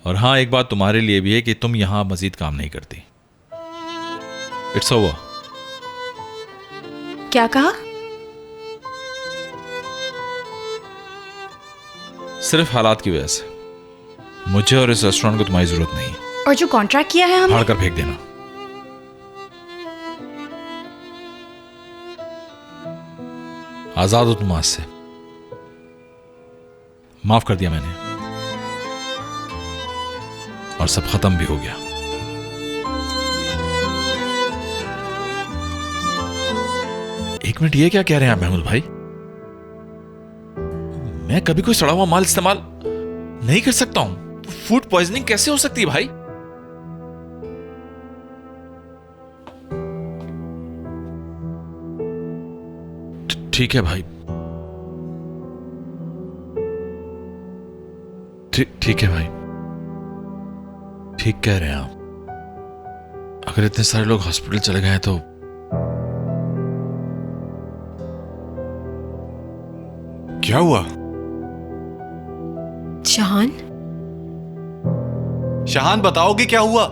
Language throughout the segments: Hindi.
और हाँ, एक बात तुम्हारे लिए भी है कि तुम यहां मजीद काम नहीं करती। It's over. क्या कहा? सिर्फ हालात की वजह से मुझे और इस रेस्टोरेंट को तुम्हारी जरूरत नहीं। और जो कॉन्ट्रैक्ट किया है हमने, फाड़ कर फेंक देना। आजाद हो तुम आज से। माफ कर दिया मैंने और सब खत्म भी हो गया। एक मिनट, ये क्या कह रहे हैं आप महमूद भाई? मैं कभी कोई सड़ा हुआ माल इस्तेमाल नहीं कर सकता हूं। फूड पॉइजनिंग कैसे हो सकती है भाई? ठीक है भाई, ठीक है भाई, ठीक कह रहे हैं आप। अगर इतने सारे लोग हॉस्पिटल चले गए हैं तो क्या हुआ? शहान, शहान बताओगे क्या हुआ?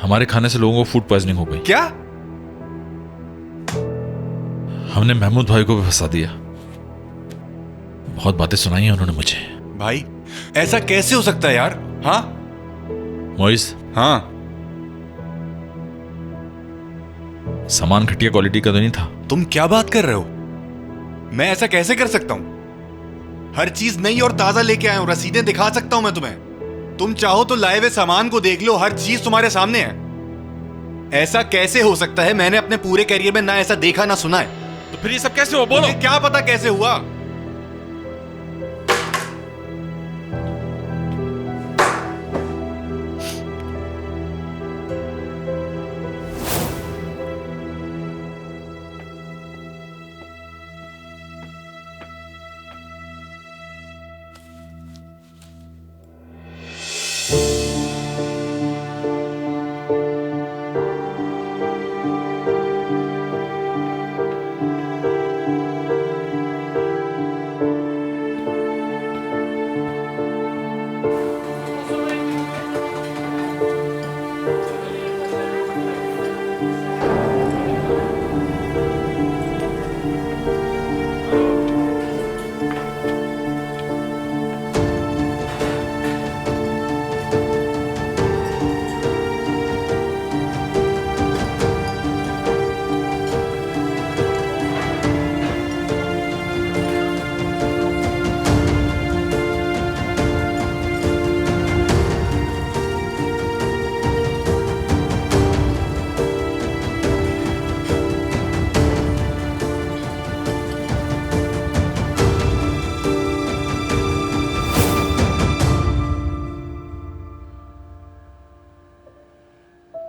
हमारे खाने से लोगों को फूड पॉइजनिंग हो गई। क्या? हमने महमूद भाई को भी फंसा दिया। बहुत बातें सुनाई हैं उन्होंने मुझे। भाई ऐसा कैसे हो सकता है यार? हाँ मोइस, हाँ, सामान घटिया क्वालिटी का तो नहीं था। तुम क्या बात कर रहे हो? मैं ऐसा कैसे कर सकता हूं? हर चीज नई और ताजा लेके आया हूं, रसीदें दिखा सकता हूं मैं तुम्हें। तुम चाहो तो लाए हुए सामान को देख लो, हर चीज तुम्हारे सामने है। ऐसा कैसे हो सकता है? मैंने अपने पूरे करियर में ना ऐसा देखा ना सुना है। तो फिर ये सब कैसे हुआ? बोलो। मुझे क्या पता कैसे हुआ?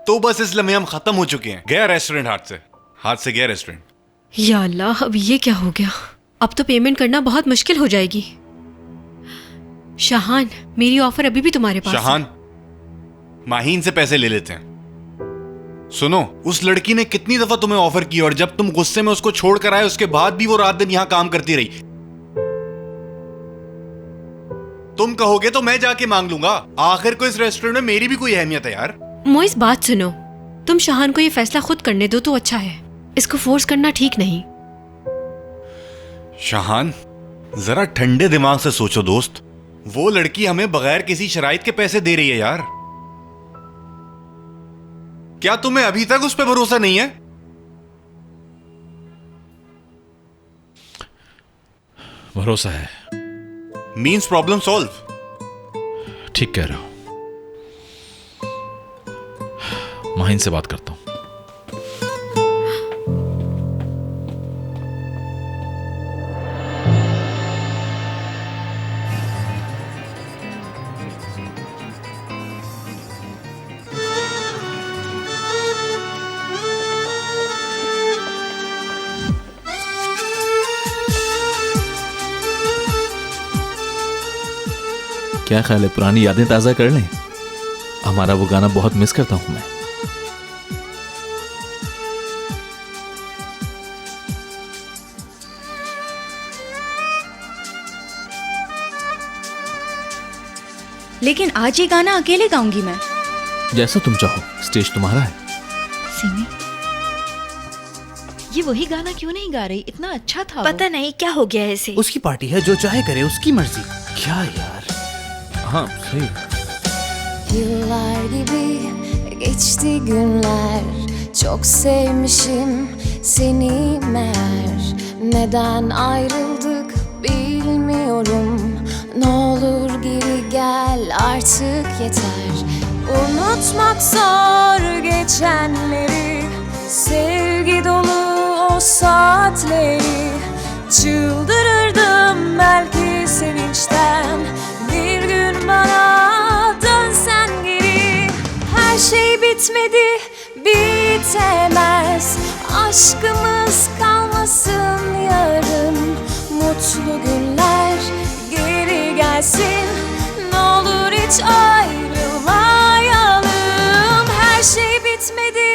तो बस इस लम्हे हम खत्म हो चुके हैं। गया रेस्टोरेंट हाथ से गया रेस्टोरेंट। या अल्लाह, अब ये क्या हो गया? अब तो पेमेंट करना बहुत मुश्किल हो जाएगी। शहान, मेरी ऑफर अभी भी तुम्हारे पास है। शहान, माहीन से पैसे ले लेते हैं। सुनो, उस लड़की ने कितनी दफा तुम्हें ऑफर की और जब तुम गुस्से में उसको छोड़ कर आए उसके बाद भी वो रात दिन यहां काम करती रही। तुम कहोगे तो मैं जाके मांग लूंगा। आखिर को इस रेस्टोरेंट में मेरी भी कोई अहमियत है यार। मोइस, बात सुनो। तुम शहान को ये फैसला खुद करने दो तो अच्छा है। इसको फोर्स करना ठीक नहीं। शहान, जरा ठंडे दिमाग से सोचो दोस्त। वो लड़की हमें बगैर किसी शराइत के पैसे दे रही है यार। क्या तुम्हें अभी तक उस पर भरोसा नहीं है? भरोसा है। Means problem solve. ठीक कह रहे हो। माहिन से बात करता हूं। क्या ख्याल है, पुरानी यादें ताज़ा कर लें? हमारा वो गाना बहुत मिस करता हूं मैं। लेकिन आज ये गाना अकेले गाऊंगी मैं। जैसा तुम चाहो, स्टेज तुम्हारा है। सिमी, ये वही गाना क्यों नहीं गा रही? इतना अच्छा था पता नहीं क्या हो गया है इसे। उसकी पार्टी है, जो चाहे करे, उसकी मर्जी। क्या यार? हाँ सही। Yıllar gibi geçti günler, çok sevmişim seni meğer. Neden ayrıldık bilmiyorum, ne olur geri gel artık yeter. Unutmak zor geçenleri, sevgi dolu o saatleri. Çıldırırdım belki sevinçten, bir gün bana dönsen geri. Her şey bitmedi, bitemez. Aşkımız kalmasın yarın. Mutlu günler geri gelsin, ne olur hiç ayrılmayalım. Her şey bitmedi,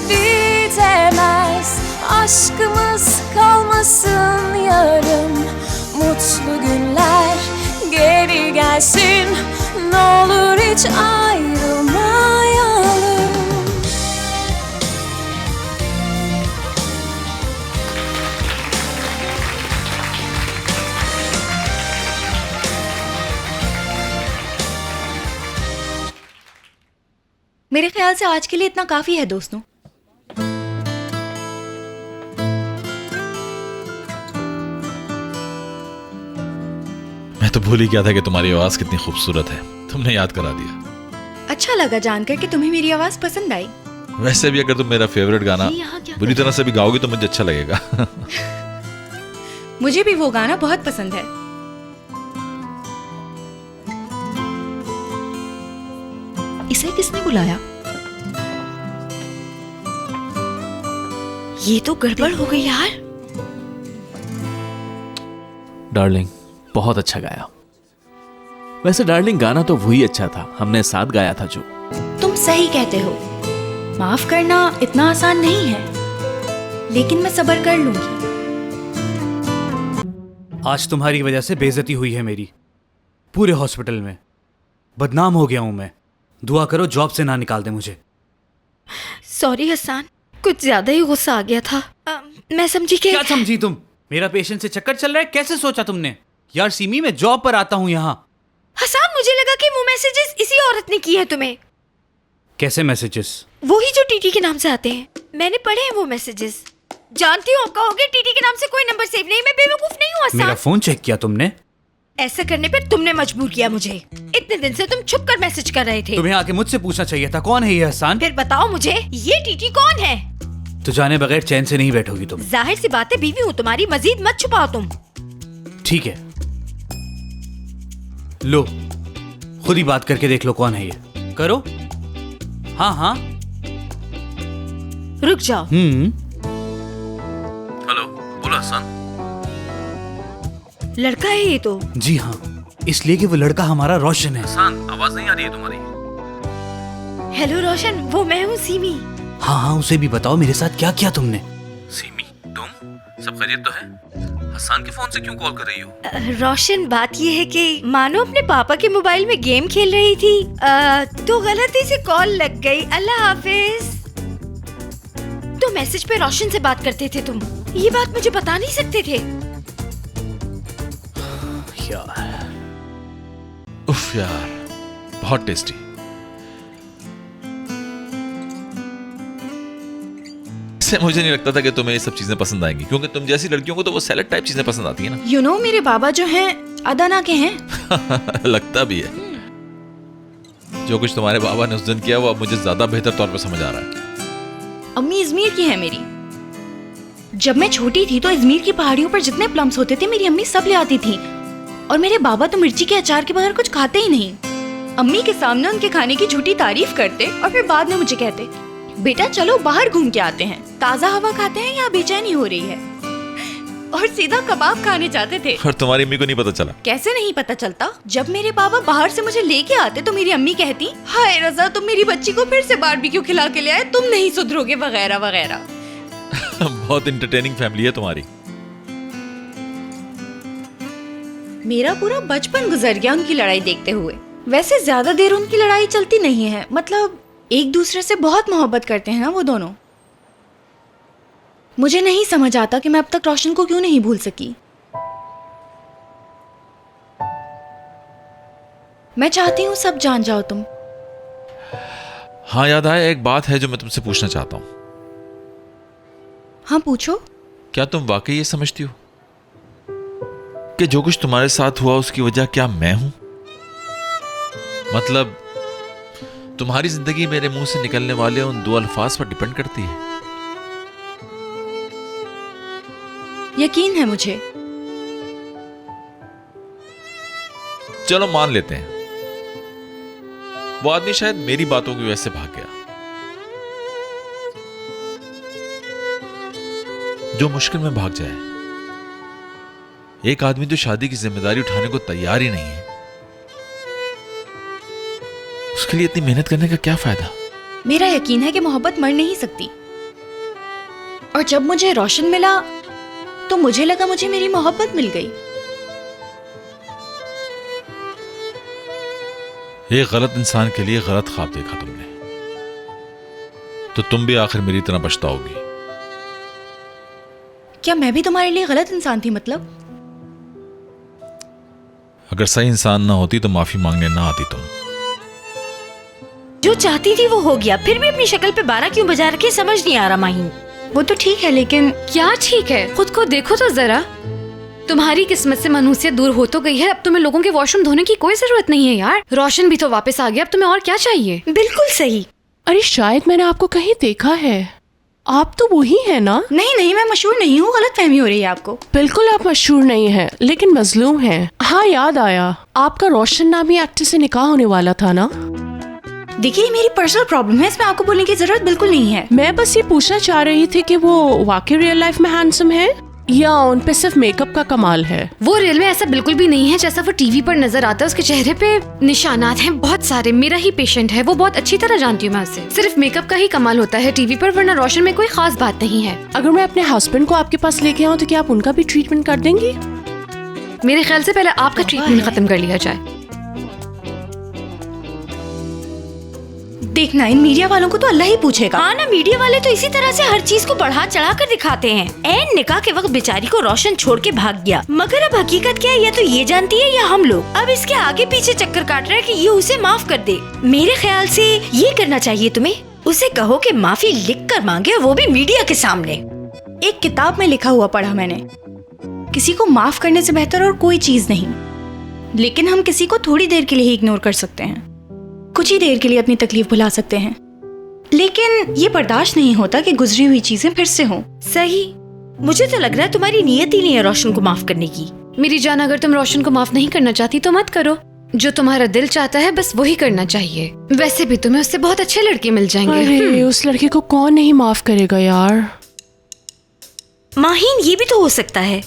bitemez. Aşkımız kalmasın yarın. Mutlu günler geri gelsin, ne olur hiç ayrılmayalım. मेरे ख्याल से आज के लिए इतना काफी है दोस्तों। मैं तो भूल ही गया था कि तुम्हारी आवाज कितनी खूबसूरत है। तुमने याद करा दिया। अच्छा लगा जानकर कि तुम्हें मेरी आवाज पसंद आई। वैसे भी अगर तुम मेरा फेवरेट गाना ये यहाँ क्या बुरी तरह से भी गाओगी तो मुझे अच्छा लगेगा। मुझे भी वो गाना बहुत पसंद है। इसे किसने बुलाया? ये तो गड़बड़ हो गई यार। डार्लिंग, बहुत अच्छा गाया। वैसे डार्लिंग, गाना तो वही अच्छा था, हमने साथ गाया था जो। तुम सही कहते हो। माफ करना इतना आसान नहीं है, लेकिन मैं सब्र कर लूंगी। आज तुम्हारी वजह से बेइज्जती हुई है मेरी, पूरे हॉस्पिटल में। बदनाम हो गया हूं मैं। दुआ करो जॉब से ना निकाल दे मुझे। सॉरी हसन, कुछ ज्यादा ही गुस्सा आ गया था। मैं समझी कि क्या समझी तुम? मेरा पेशेंट से चक्कर चल रहा है, कैसे सोचा तुमने? यार सिमी, मैं जॉब पर आता हूँ यहाँ। हसन, मुझे लगा कि वो मैसेजेस इसी औरत ने किए हैं तुम्हें। कैसे मैसेजेस? वही जो टीटी के नाम से आते हैं। मैंने पढ़े हैं वो मैसेजेस। जानती हो, कहोगे टीटी के नाम से कोई नंबर सेव नहीं। मैं बेवकूफ नहीं हूँ मेरा हसन। फोन चेक किया तुमने? ऐसा करने पे तुमने मजबूर किया मुझे। इतने दिन से तुम छुप कर मैसेज कर रहे थे। तुम्हें आके मुझसे पूछना चाहिए था, कौन है ये हसन? फिर बताओ मुझे, ये टीटी कौन है? तो जाने बगैर चैन से नहीं बैठोगी तुम। जाहिर सी बात है, बीवी हूँ तुम्हारी, मजीद मत छुपाओ तुम। ठीक है, लो खुद ही बात करके देख लो कौन है ये। करो। हाँ हाँ। रुक जाओ। हेलो, बोलो हसन। लड़का है ये तो। जी हाँ, इसलिए कि वो लड़का हमारा रोशन है। हसन, आवाज नहीं आ रही है तुम्हारी। हेलो रोशन, वो मैं हूँ सीमी। हाँ हाँ, उसे भी बताओ मेरे साथ क्या किया तुमने। सीमी, तुम सब खैरियत तो है? हसन के फोन से क्यों कॉल कर रही हो? रोशन, बात ये है कि मानो अपने पापा के मोबाइल में गेम खेल रही थी, तो गलती से कॉल लग गई। अल्लाह हाफिज। तो मैसेज पे रोशन से बात करते थे तुम, ये बात मुझे बता नहीं सकते थे? यार, उफ यार, बहुत टेस्टी। मुझे नहीं लगता था कि तुम्हें ये सब चीजें पसंद आएंगी, क्योंकि तुम जैसी लड़कियों को तो वो सैलेड टाइप चीजें पसंद आती है ना। यू नो, मेरे बाबा जो हैं अदाना के हैं। लगता भी है। जो कुछ तुम्हारे बाबा ने उस दिन किया वो अब मुझे ज्यादा बेहतर तौर पे समझ आ रहा है। अम्मी इजमीर की है मेरी। जब मैं छोटी थी तो इजमीर की पहाड़ियों पर जितने प्लम्स होते थे मेरी अम्मी सब ले आती थी, और मेरे बाबा तो मिर्ची के अचार के बगैर कुछ खाते ही नहीं। अम्मी के सामने उनके खाने की झूठी तारीफ करते और फिर बाद में मुझे कहते, बेटा चलो बाहर घूम के आते हैं, ताजा हवा खाते हैं, यहाँ बेचैनी हो रही है। और सीधा कबाब खाने जाते थे। और तुम्हारी अम्मी को नहीं पता चला? कैसे नहीं पता चलता? जब मेरे बाबा बाहर से मुझे लेके आते तो मेरी अम्मी कहती, हाय रजा, तुम मेरी बच्ची को फिर से बारबेक्यू खिला के ले आए, तुम नहीं सुधरोगे, वगैरह वगैरह। बहुत इंटरटेनिंग फैमिली है तुम्हारी। मेरा पूरा बचपन गुजर गया उनकी लड़ाई देखते हुए। वैसे ज्यादा देर उनकी लड़ाई चलती नहीं है, मतलब एक दूसरे से बहुत मोहब्बत करते हैं ना वो दोनों। मुझे नहीं समझ आता कि मैं अब तक रोशन को क्यों नहीं भूल सकी। मैं चाहती हूँ सब जान जाओ तुम। हाँ, याद आया, एक बात है जो मैं तुमसे पूछना चाहता हूं। हाँ पूछो। क्या तुम वाकई ये समझती हो कि जो कुछ तुम्हारे साथ हुआ उसकी वजह क्या मैं हूं? मतलब तुम्हारी जिंदगी मेरे मुंह से निकलने वाले उन 2 अल्फाज पर डिपेंड करती है। यकीन है मुझे। चलो मान लेते हैं वो आदमी शायद मेरी बातों की वजह से भाग गया। जो मुश्किल में भाग जाए, एक आदमी तो शादी की जिम्मेदारी उठाने को तैयार ही नहीं है, उसके लिए इतनी मेहनत करने का क्या फायदा? मेरा यकीन है कि मोहब्बत मर नहीं सकती। और जब मुझे रोशन मिला तो मुझे लगा मुझे मेरी मोहब्बत मिल गई। एक गलत इंसान के लिए गलत ख्वाब देखा तुमने, तो तुम भी आखिर मेरी तरह पछताओगी। क्या मैं भी तुम्हारे लिए गलत इंसान थी? मतलब अगर सही इंसान ना होती तो माफी मांगने ना आती तुम। जो चाहती थी वो हो गया, फिर भी अपनी शक्ल पे 12 क्यों बजा रखे, समझ नहीं आ रहा माहिन। वो तो ठीक है, लेकिन क्या ठीक है? खुद को देखो तो जरा। तुम्हारी किस्मत से मनहूसियत दूर हो तो गई है, अब तुम्हें लोगों के वॉशरूम धोने की कोई जरूरत नहीं है यार। रोशन भी तो वापस आ गया, अब तुम्हें और क्या चाहिए? बिल्कुल सही। अरे शायद मैंने आपको कहीं देखा है, आप तो वही है ना? नहीं नहीं, मैं मशहूर नहीं हूँ, गलत फहमी हो रही है आपको। बिल्कुल आप मशहूर नहीं हैं, लेकिन मजलूम हैं। हाँ याद आया, आपका रोशन नामी एक्टर से निकाह होने वाला था ना? देखिए मेरी पर्सनल प्रॉब्लम है, इसमें आपको बोलने की जरूरत बिल्कुल नहीं है। मैं बस ये पूछना चाह रही थी कि वो वाकई रियल लाइफ में हैंडसम है या उन पे सिर्फ मेकअप का कमाल है? वो रियल में ऐसा बिल्कुल भी नहीं है जैसा वो टीवी पर नजर आता है। उसके चेहरे पे निशानात हैं बहुत सारे। मेरा ही पेशेंट है, वो बहुत अच्छी तरह जानती हूँ मैं उसे। सिर्फ मेकअप का ही कमाल होता है टीवी पर, वरना रोशन में कोई खास बात नहीं है। अगर मैं अपने हस्बैंड को आपके पास लेके आऊँ तो क्या आप उनका भी ट्रीटमेंट कर देंगी? मेरे ख्याल से पहले आपका ट्रीटमेंट खत्म कर लिया जाए। देखना, इन मीडिया वालों को तो अल्लाह ही पूछेगा। हाँ ना, मीडिया वाले तो इसी तरह से हर चीज को बढ़ा चढ़ा कर दिखाते हैं। एन निकाह के वक्त बेचारी को रोशन छोड़ के भाग गया, मगर अब हकीकत क्या है ये तो ये जानती है या हम लोग। अब इसके आगे पीछे चक्कर काट रहा है कि ये उसे माफ कर दे। मेरे ख्याल से ये करना चाहिए तुम्हें, उसे कहो कि माफी लिख कर मांगे, वो भी मीडिया के सामने। एक किताब में लिखा हुआ पढ़ा मैंने, किसी को माफ करने से बेहतर और कोई चीज नहीं। लेकिन हम किसी को थोड़ी देर के लिए ही इग्नोर कर सकते हैं, कुछ ही देर के लिए अपनी तकलीफ भुला सकते हैं, लेकिन ये बर्दाश्त नहीं होता कि गुजरी हुई चीजें फिर से हों। सही, मुझे तो लग रहा है तुम्हारी नीयत ही नहीं है रोशन को माफ करने की। मेरी जान, अगर तुम रोशन को माफ नहीं करना चाहती तो मत करो। जो तुम्हारा दिल चाहता है बस वही करना चाहिए। वैसे भी तुम्हें उससे बहुत अच्छे लड़के मिल जाएंगे। अरे उस लड़के को कौन नहीं माफ करेगा यार। माहीन, ये भी तो हो सकता है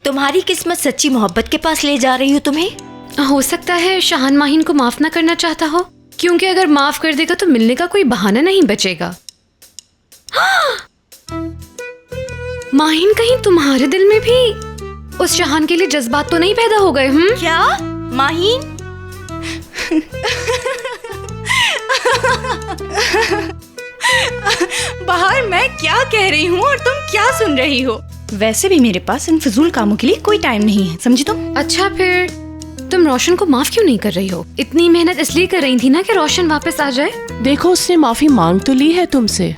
तुम्हारी किस्मत सच्ची मोहब्बत के पास ले जा रही हो तुम्हें। हो सकता है शाहान माहीन को माफ ना करना चाहता हो, क्योंकि अगर माफ कर देगा तो मिलने का कोई बहाना नहीं बचेगा। माहीन, कहीं तुम्हारे दिल में भी उस शाहान के लिए जज्बात तो नहीं पैदा हो गए? क्या माहीन? बाहर मैं क्या कह रही हूँ और तुम क्या सुन रही हो? वैसे भी मेरे पास इन फिजूल कामों के लिए कोई टाइम नहीं है, समझी तुम? अच्छा, फिर तुम रोशन को माफ क्यों नहीं कर रही हो? इतनी मेहनत इसलिए कर रही थी ना कि रोशन वापस आ जाए। देखो उसने माफी मांग तो ली है तुमसे,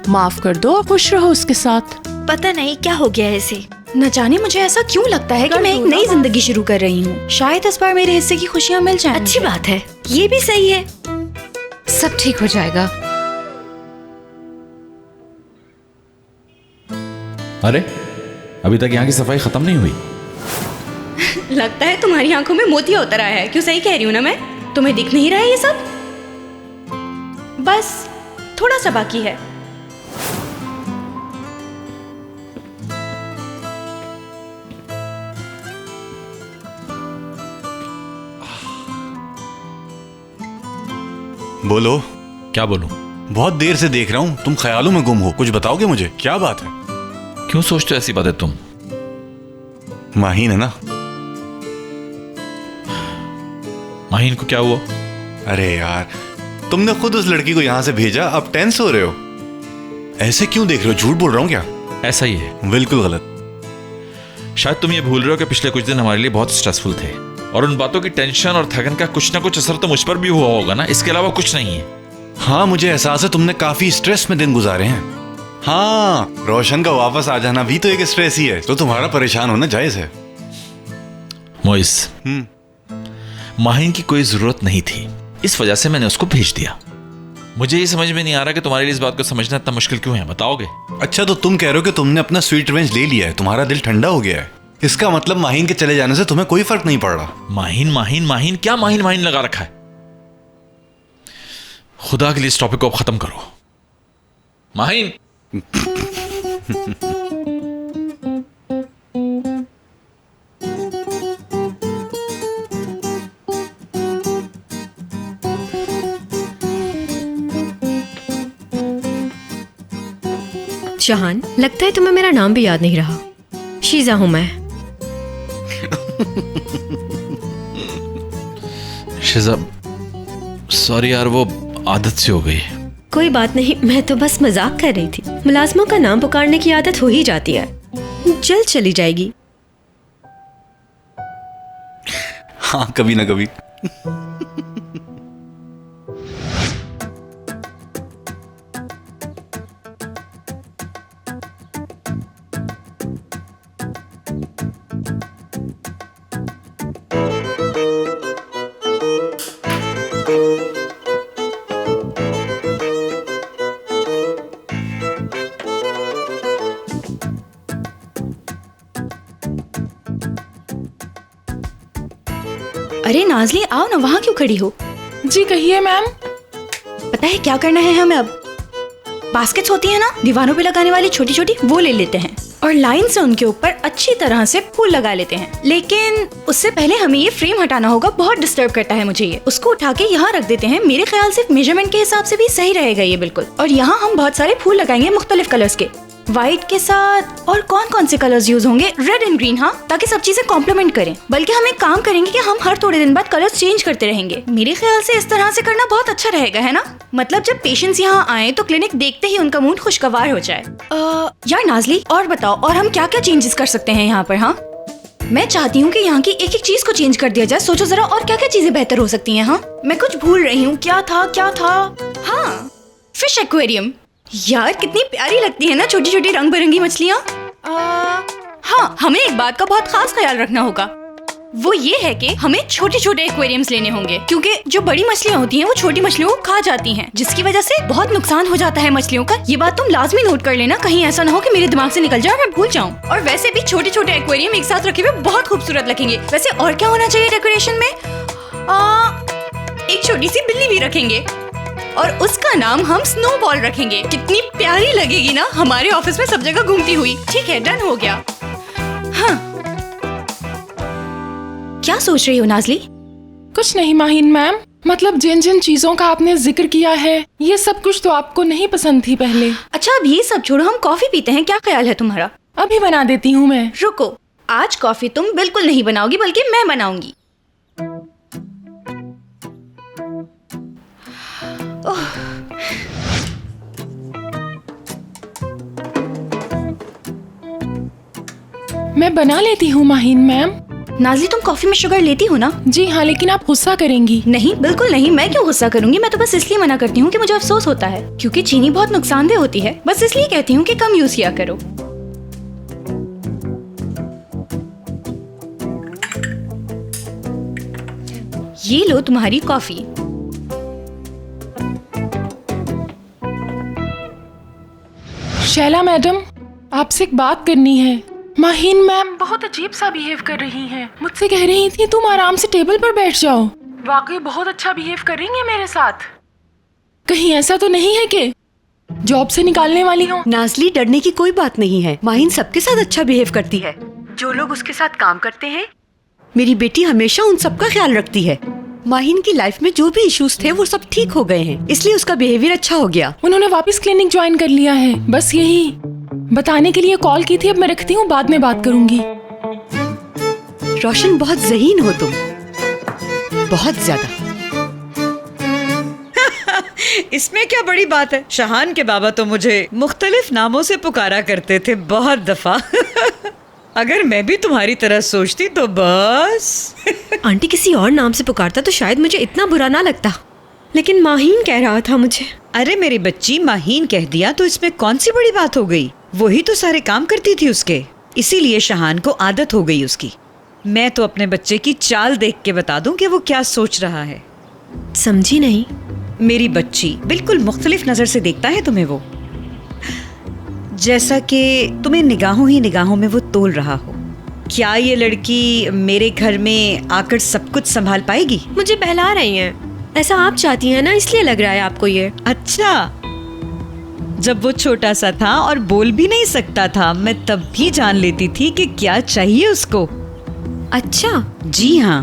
माफ कर दो और खुश रहो उसके साथ। पता नहीं क्या हो गया है इसे। न जाने मुझे ऐसा क्यों लगता है कि मैं एक नई जिंदगी शुरू कर रही हूँ। शायद इस बार मेरे हिस्से की खुशियाँ मिल जाएं। अच्छी बात है, ये भी सही है। सब ठीक हो जाएगा। अरे अभी तक यहाँ की सफाई खत्म नहीं हुई? लगता है तुम्हारी आंखों में मोतिया उतर आया है। क्यों, सही कह रही हूँ ना मैं? तुम्हें दिख नहीं रहा है ये सब? बस थोड़ा सा बाकी है। बोलो। क्या बोलूं? बहुत देर से देख रहा हूँ, तुम ख्यालों में गुम हो। कुछ बताओगे मुझे, क्या बात है? क्यों सोचते हो ऐसी बातें तुम? माहीन है ना? माहिन को क्या हुआ? अरे यार, तुमने खुद उस लड़की को यहाँ से भेजा, अब टेंस हो रहे हो? ऐसे क्यों देख रहे हो? झूठ बोल रहा हूँ क्या? ऐसा ही है। बिल्कुल गलत। शायद तुम ये भूल रहे हो कि पिछले कुछ दिन हमारे लिए बहुत स्ट्रेसफुल थे, और उन बातों की टेंशन और थकन का कुछ ना कुछ असर तो मुझ पर भी हुआ होगा ना, इसके अलावा कुछ नहीं है। हाँ, मुझे एहसास है तुमने काफी स्ट्रेस में दिन गुजारे हैं। हाँ, रोशन का वापस आ जाना भी तो एक स्ट्रेस ही है, तो तुम्हारा परेशान होना जायज है। मोइस, माहिन की कोई जरूरत नहीं थी, इस वजह से मैंने उसको भेज दिया। मुझे ये समझ में नहीं आ रहा कि तुम्हारे लिए इस बात को समझना इतना मुश्किल क्यों है, बताओगे? अच्छा, तो तुम कह रहे हो कि तुमने अपना स्वीट रिवेंज ले लिया है, तुम्हारा दिल ठंडा हो गया है। इसका मतलब माहिन के चले जाने से तुम्हें कोई फर्क नहीं पड़ रहा। माहिन माहिन माहिन क्या माहिन माहिन लगा रखा है? खुदा के लिए इस टॉपिक को अब खत्म करो। माहिन शहान, लगता है तुम्हें मेरा नाम भी याद नहीं रहा। शीजा हूं मैं। शिजा, सॉरी यार, वो आदत से हो गई। कोई बात नहीं, मैं तो बस मजाक कर रही थी। मुलाजमों का नाम पुकारने की आदत हो ही जाती है, जल्द चली जाएगी। हाँ, कभी ना कभी। अरे नाजली, आओ ना, वहाँ क्यों खड़ी हो? जी कहिए मैम। पता है क्या करना है हमें अब? बास्केट्स होती है ना दीवारों पे लगाने वाली छोटी छोटी, वो ले लेते हैं और लाइन से उनके ऊपर अच्छी तरह से फूल लगा लेते हैं। लेकिन उससे पहले हमें ये फ्रेम हटाना होगा, बहुत डिस्टर्ब करता है मुझे ये। उसको उठा के यहाँ रख देते हैं, मेरे ख्याल से मेजरमेंट के हिसाब से भी सही रहेगा ये बिल्कुल। और यहाँ हम बहुत सारे फूल लगाएंगे मुख्तलिफ कलर्स के, व्हाइट के साथ। और कौन कौन से कलर्स यूज होंगे? रेड एंड ग्रीन, हाँ, ताकि सब चीजें कॉम्प्लीमेंट करें। बल्कि हम एक काम करेंगे कि हम हर थोड़े दिन बाद कलर्स चेंज करते रहेंगे। मेरे ख्याल से इस तरह से करना बहुत अच्छा रहेगा, है ना? मतलब जब पेशेंट्स यहाँ आए तो क्लिनिक देखते ही उनका मूड खुशगवार हो जाए। यार नाजली, और बताओ, और हम क्या क्या चेंजेस कर सकते हैं यहाँ पर? हाँ, मैं चाहती हूँ कि यहाँ की एक एक चीज को चेंज कर दिया जाए। सोचो जरा, और क्या क्या चीजें बेहतर हो सकती हैं? हाँ, मैं कुछ भूल रही हूँ। क्या था? हाँ, फिश एक्वेरियम। यार कितनी प्यारी लगती है ना छोटी छोटी रंग बिरंगी मछलियाँ। हाँ, हमें एक बात का बहुत खास ख्याल रखना होगा, वो ये है कि हमें छोटे छोटे एक्वेरियम्स लेने होंगे, क्योंकि जो बड़ी मछलियाँ होती हैं वो छोटी मछलियों को खा जाती हैं, जिसकी वजह से बहुत नुकसान हो जाता है मछलियों का। ये बात तुम लाजमी नोट कर लेना, कहीं ऐसा ना हो कि मेरे दिमाग से निकल जाए और मैं भूल जाऊँ। और वैसे भी छोटे छोटे एक्वेरियम एक साथ रखे हुए बहुत खूबसूरत लगेंगे। वैसे और क्या होना चाहिए डेकोरेशन में? एक छोटी सी बिल्ली भी रखेंगे और उसका नाम हम स्नोबॉल रखेंगे। कितनी प्यारी लगेगी ना हमारे ऑफिस में सब जगह घूमती हुई। ठीक है, डन हो गया। हाँ, क्या सोच रही हो नाजली? कुछ नहीं माहिन मैम, मतलब जिन जिन चीजों का आपने जिक्र किया है ये सब कुछ तो आपको नहीं पसंद थी पहले। अच्छा, अब ये सब छोड़ो, हम कॉफी पीते हैं, क्या ख्याल है तुम्हारा? अभी बना देती हूँ मैं। रुको, आज कॉफी तुम बिल्कुल नहीं बनाओगी बल्कि मैं बनाऊंगी। मैं बना लेती हूँ माहिन मैम। नाज़ली, तुम कॉफी में शुगर लेती हो ना? जी हाँ, लेकिन आप गुस्सा करेंगी। नहीं, बिल्कुल नहीं, मैं क्यों गुस्सा करूंगी? मैं तो बस इसलिए मना करती हूँ कि मुझे अफसोस होता है, क्योंकि चीनी बहुत नुकसानदेह होती है। बस इसलिए कहती हूँ कि कम यूज किया करो। ये लो तुम्हारी कॉफी। शैला मैडम, आपसे एक बात करनी है। माहिन मैम बहुत अजीब सा बिहेव कर रही हैं। मुझसे कह रही थी तुम आराम से टेबल पर बैठ जाओ। वाकई बहुत अच्छा बिहेव कर रही हैं मेरे साथ। कहीं ऐसा तो नहीं है कि जॉब से निकालने वाली हो? नाज़ली, डरने की कोई बात नहीं है। माहिन सबके साथ अच्छा बिहेव करती है। जो लोग उसके साथ काम करते हैं, मेरी बेटी हमेशा उन सबका ख्याल रखती है। माहिन की लाइफ में जो भी इश्यूज थे वो सब ठीक हो गए हैं, इसलिए उसका बिहेवियर अच्छा हो गया। उन्होंने वापस क्लिनिक ज्वाइन कर लिया है। बस यही बताने के लिए कॉल की थी। अब मैं रखती हूँ, बाद में बात करूंगी। रोशन, बहुत ज़हीन हो तुम। बहुत ज्यादा। इसमें क्या बड़ी बात है? शहान के बाबा तो मुझे मुख्तलिफ नामों से पुकारा करते थे बहुत दफा। अगर मैं भी तुम्हारी तरह सोचती तो बस। आंटी किसी और नाम से पुकारता तो शायद मुझे इतना बुरा ना लगता, लेकिन माहीन कह रहा था मुझे। अरे मेरी बच्ची, माहीन कह दिया तो इसमें कौन सी बड़ी बात हो गई? वही तो सारे काम करती थी उसके, इसीलिए शहान को आदत हो गई उसकी। मैं तो अपने बच्चे की चाल देख के बता दूं कि वो क्या सोच रहा है। समझी नहीं। मेरी बच्ची बिल्कुल मुख्तलिफ नजर से देखता है तुम्हें वो, जैसा कि तुम्हें निगाहों ही निगाहों में वो तोल रहा हो। क्या ये लड़की मेरे घर में आकर सब कुछ संभाल पाएगी? मुझे बहला रही हैं। ऐसा आप चाहती हैं ना, इसलिए लग रहा है आपको ये। अच्छा, जब वो छोटा सा था और बोल भी नहीं सकता था, मैं तब भी जान लेती थी कि क्या चाहिए उसको। अच्छा जी हाँ,